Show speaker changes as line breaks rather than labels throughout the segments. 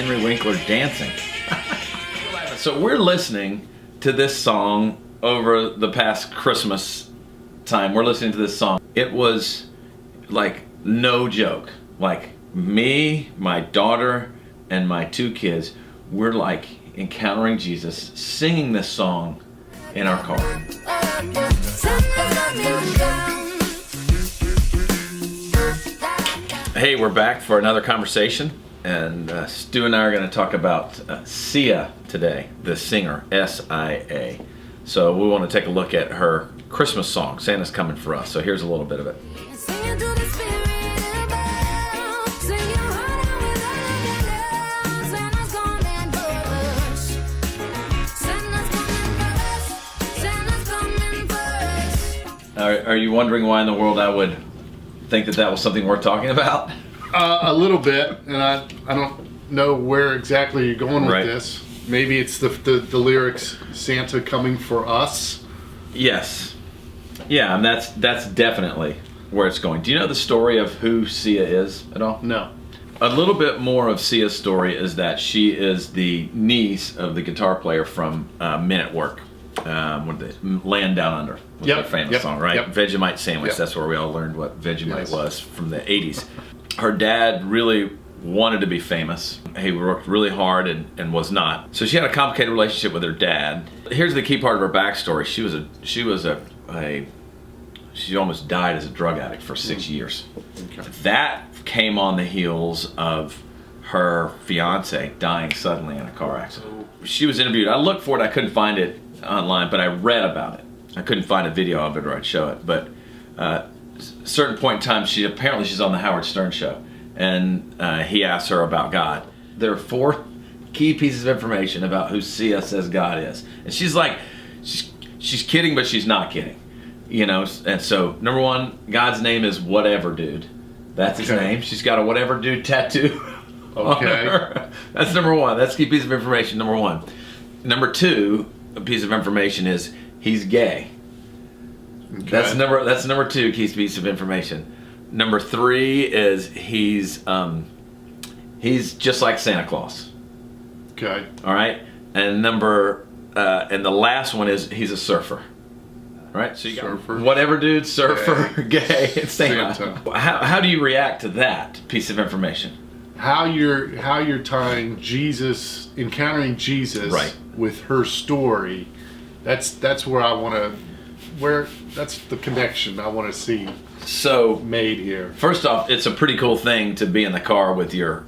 Henry Winkler dancing. So we're listening to this song over the past Christmas time. We're listening to this song. It was like no joke. Like me, my daughter, and my 2 kids, we're like encountering Jesus, singing this song in our car. Hey, we're back for another conversation, and Stu and I are going to talk about Sia today, the singer, S-I-A. So we want to take a look at her Christmas song, Santa's Coming for Us. So here's a little bit of it. Are you wondering why in the world I would think that was something worth talking about?
A little bit, and I don't know where exactly you're going with this. Maybe it's the lyrics, Santa coming for us.
Yes. Yeah, and that's definitely where it's going. Do you know the story of who Sia is at all?
No.
A little bit more of Sia's story is that she is the niece of the guitar player from Men at Work. Land Down Under was their famous song, right? Vegemite Sandwich. That's where we all learned what Vegemite was from the 80s. Her dad really wanted to be famous. He worked really hard and was not. So she had a complicated relationship with her dad. Here's the key part of her backstory. She almost died as a drug addict for 6 years. Okay. That came on the heels of her fiance dying suddenly in a car accident. She was interviewed. I looked for it. I couldn't find it online, but I read about it. I couldn't find a video of it or I'd show it. But certain point in time, she's on the Howard Stern show, and he asked her about God. There are 4 key pieces of information about who Sia says God is, and she's like, she's kidding, but she's not kidding, you know. And so, number 1, God's name is Whatever Dude. That's his name. She's got a Whatever Dude tattoo.
Okay.
That's number 1. That's key piece of information. Number 1. Number 2. A piece of information is he's gay. Okay. That's number 2 key piece of information. Number 3 is he's just like Santa Claus.
Okay.
All right. And and the last one is he's a surfer. All right. So you got Whatever Dude, surfer, gay, and Santa. How do you react to that piece of information?
How you're tying Jesus, encountering Jesus, with her story. That's where I want to. That's the connection I want to see.
So
made here.
First off, it's a pretty cool thing to be in the car with your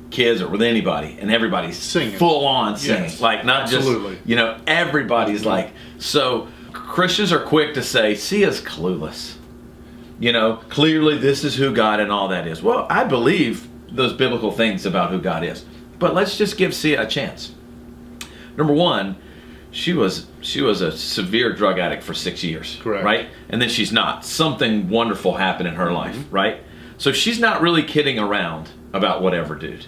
kids or with anybody, and everybody's
singing,
full on singing, like not
absolutely.
Just everybody's like. So Christians are quick to say Sia's clueless. Clearly this is who God and all that is. Well, I believe those biblical things about who God is, but let's just give Sia a chance. Number 1, she was a severe drug addict for 6 years.
Correct.
Right? And then she's not. Something wonderful happened in her life, right? So she's not really kidding around about Whatever Dude.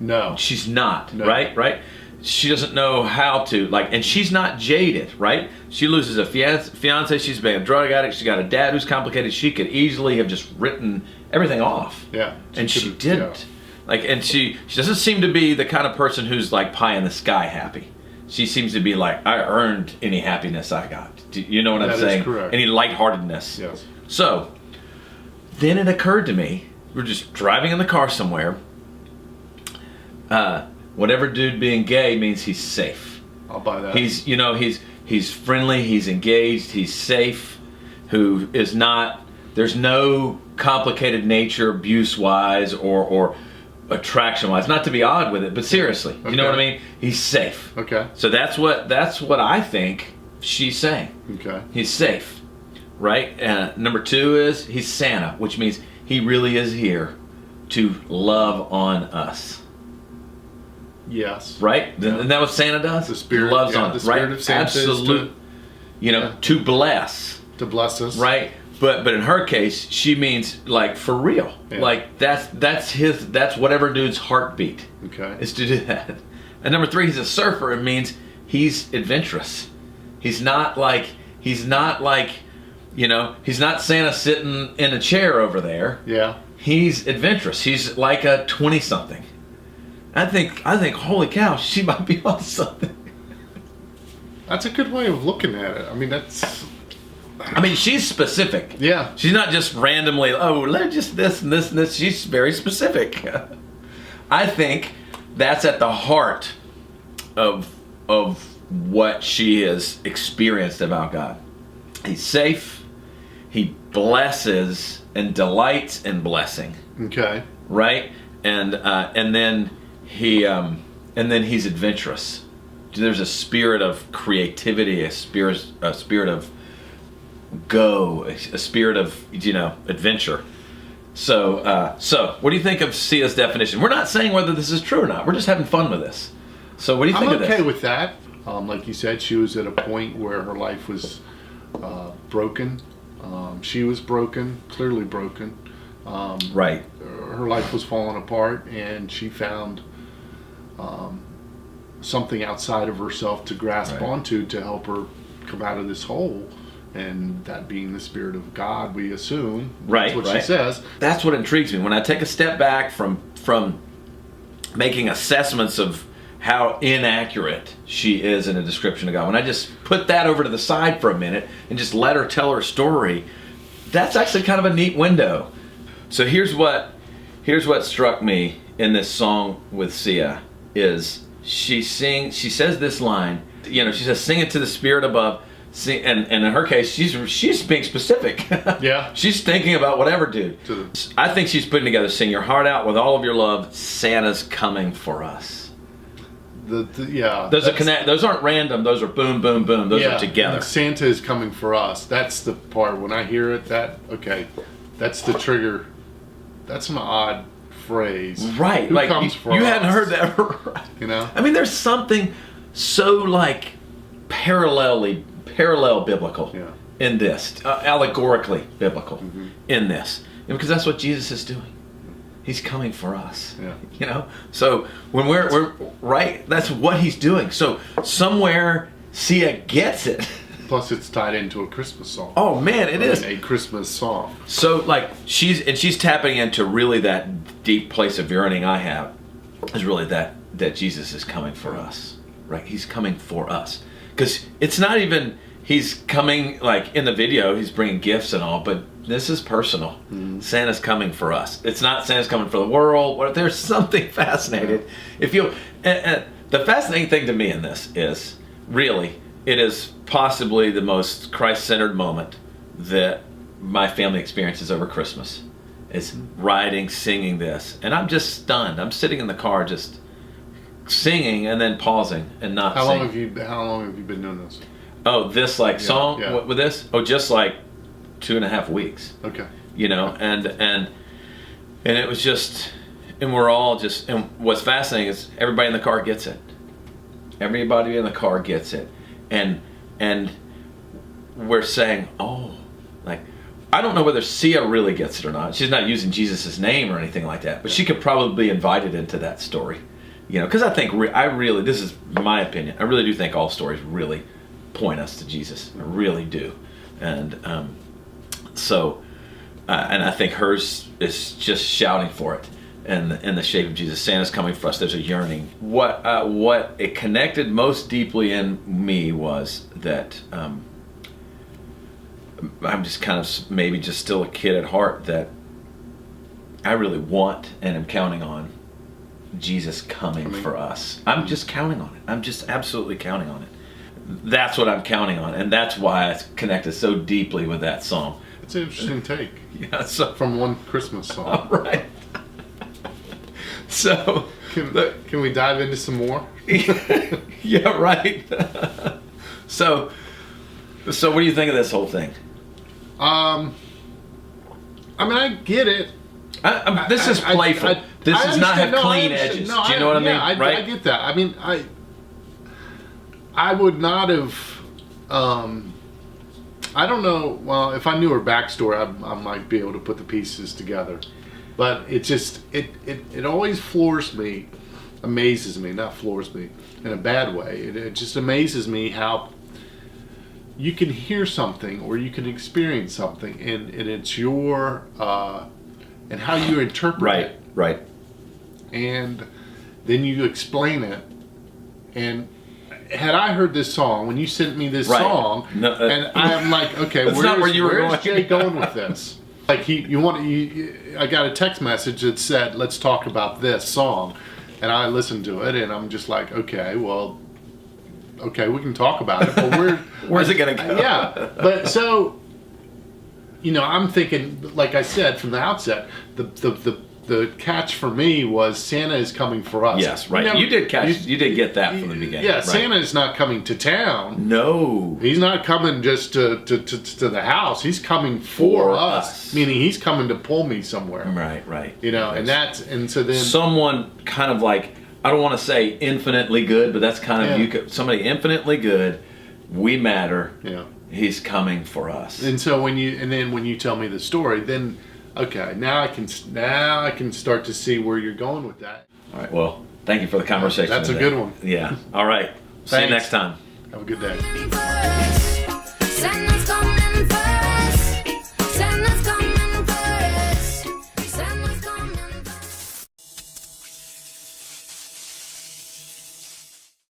No.
She's not, right? She doesn't know how to, and she's not jaded, right? She loses a fiance, she's been a drug addict, she's got a dad who's complicated. She could easily have just written everything off.
Yeah.
And she didn't. Yeah. And she doesn't seem to be the kind of person who's pie in the sky happy. She seems to be like, I earned any happiness I got. Do you know what I'm saying?
That is correct.
Any lightheartedness.
Yes.
So, then it occurred to me, we're just driving in the car somewhere. Whatever Dude being gay means he's safe.
I'll buy that.
He's friendly, he's engaged, he's safe, who is not, there's no complicated nature abuse-wise or attraction-wise. Not to be odd with it, but seriously, you know what I mean? He's safe.
Okay.
So that's what I think she's saying.
Okay.
He's safe, right? Number 2 is he's Santa, which means he really is here to love on us.
Yes.
Right? Yeah. Isn't that what Santa does?
The spirit
loves on
the
us, right?
Spirit of Santa
Absolute. To bless.
To bless us.
Right? But in her case, she means for real. Yeah. That's Whatever Dude's heartbeat.
Okay.
Is to do that. And number 3, he's a surfer. It means he's adventurous. He's not he's not Santa sitting in a chair over there.
Yeah.
He's adventurous. He's like a 20-something. I think, holy cow, she might be on something.
That's a good way of looking at it. I mean,
she's specific.
Yeah.
She's not just randomly, let's just this and this and this. She's very specific. I think that's at the heart of what she has experienced about God. He's safe. He blesses and delights in blessing.
Okay.
Right? And then he's adventurous. There's a spirit of creativity, a spirit of go, a spirit of adventure. So what do you think of Sia's definition? We're not saying whether this is true or not. We're just having fun with this. So what do you think of this?
I'm okay with that. Like you said, she was at a point where her life was broken. She was broken, clearly broken.
Right.
Her life was falling apart, and she found something outside of herself to grasp onto to help her come out of this hole. And that being the Spirit of God, we assume. That's what she says.
That's what intrigues me. When I take a step back from making assessments of how inaccurate she is in a description of God, when I just put that over to the side for a minute and just let her tell her story, that's actually kind of a neat window. So here's what struck me in this song with Sia is she says this line, she says, "Sing it to the Spirit above." And in her case, she's being specific.
Yeah.
She's thinking about whatever, dude. I think she's putting together, "Sing your heart out with all of your love. Santa's coming for us." Those aren't random. Those are boom, boom, boom. Those are together.
Santa is coming for us. That's the part when I hear it. That's the trigger. That's an odd phrase.
Right.
Who comes for us?
You hadn't heard that. Right. I mean, there's something so parallel biblical in this, allegorically biblical in this, because that's what Jesus is doing. He's coming for us. Yeah. So when we're right, that's what he's doing. So somewhere Sia gets it.
Plus, it's tied into a Christmas song.
Oh man, it is
a Christmas song.
So she's tapping into really that deep place of yearning I have, is really that Jesus is coming for us. Right? He's coming for us. Because it's not even he's coming, in the video, he's bringing gifts and all, but this is personal. Mm-hmm. Santa's coming for us. It's not Santa's coming for the world. There's something fascinating. The fascinating thing to me in this is, really, it is possibly the most Christ-centered moment that my family experiences over Christmas. Is riding, singing this. And I'm just stunned. I'm sitting in the car just singing and then pausing and not
How long
singing.
How long have you been doing this?
Oh, this song with this? Oh, just 2.5 weeks.
Okay.
And it was just, and we're all just, and what's fascinating is everybody in the car gets it. Everybody in the car gets it. And we're saying, I don't know whether Sia really gets it or not. She's not using Jesus' name or anything like that, but she could probably be invited into that story. Because I think, this is my opinion, I really do think all stories really point us to Jesus. I really do. And and I think hers is just shouting for it in the shape of Jesus. Santa's coming for us. There's a yearning. What it connected most deeply in me was that I'm just kind of maybe just still a kid at heart, that I really want and am counting on Jesus coming for us. I'm just counting on it. I'm just absolutely counting on it. That's what I'm counting on, and that's why I connected so deeply with that song.
It's an interesting take.
Yeah,
from one Christmas song.
All right. So
can we dive into some more?
Yeah, right. So what do you think of this whole thing?
I get it.
This is playful. This does not have clean edges. Do you know what I mean? Right?
I get that. I would not have. I don't know. Well, if I knew her backstory, I might be able to put the pieces together. But it just it always floors me, amazes me, not floors me in a bad way. It just amazes me how you can hear something or you can experience something, and it's your and how you interpret it.
Right.
And then you explain it, and had I heard this song when you sent me this
Right.
song,
No,
and I'm like, okay,
That's not where you were
where's
going.
Jay going with this? Like I got a text message that said, "Let's talk about this song," and I listened to it, and I'm just like, okay, well, okay, we can talk about it, but
Where's it gonna go?
Yeah, but so, I'm thinking, like I said from the outset, the catch for me was Santa is coming for us.
Yes, right. You did get that from the beginning.
Yeah,
right.
Santa is not coming to town.
No.
He's not coming just to the house. He's coming for us, meaning he's coming to pull me somewhere.
Right.
And so then
Someone kind of like, I don't want to say infinitely good, but that's kind of somebody infinitely good. We matter.
yeah.
He's coming for us.
And so when you tell me the story, then okay, now I can start to see where you're going with that.
All right. Well, thank you for the conversation.
That's a
today.
good one.
Yeah. All right. See you
Thanks.
next time.
Have a good day.
Santa's coming.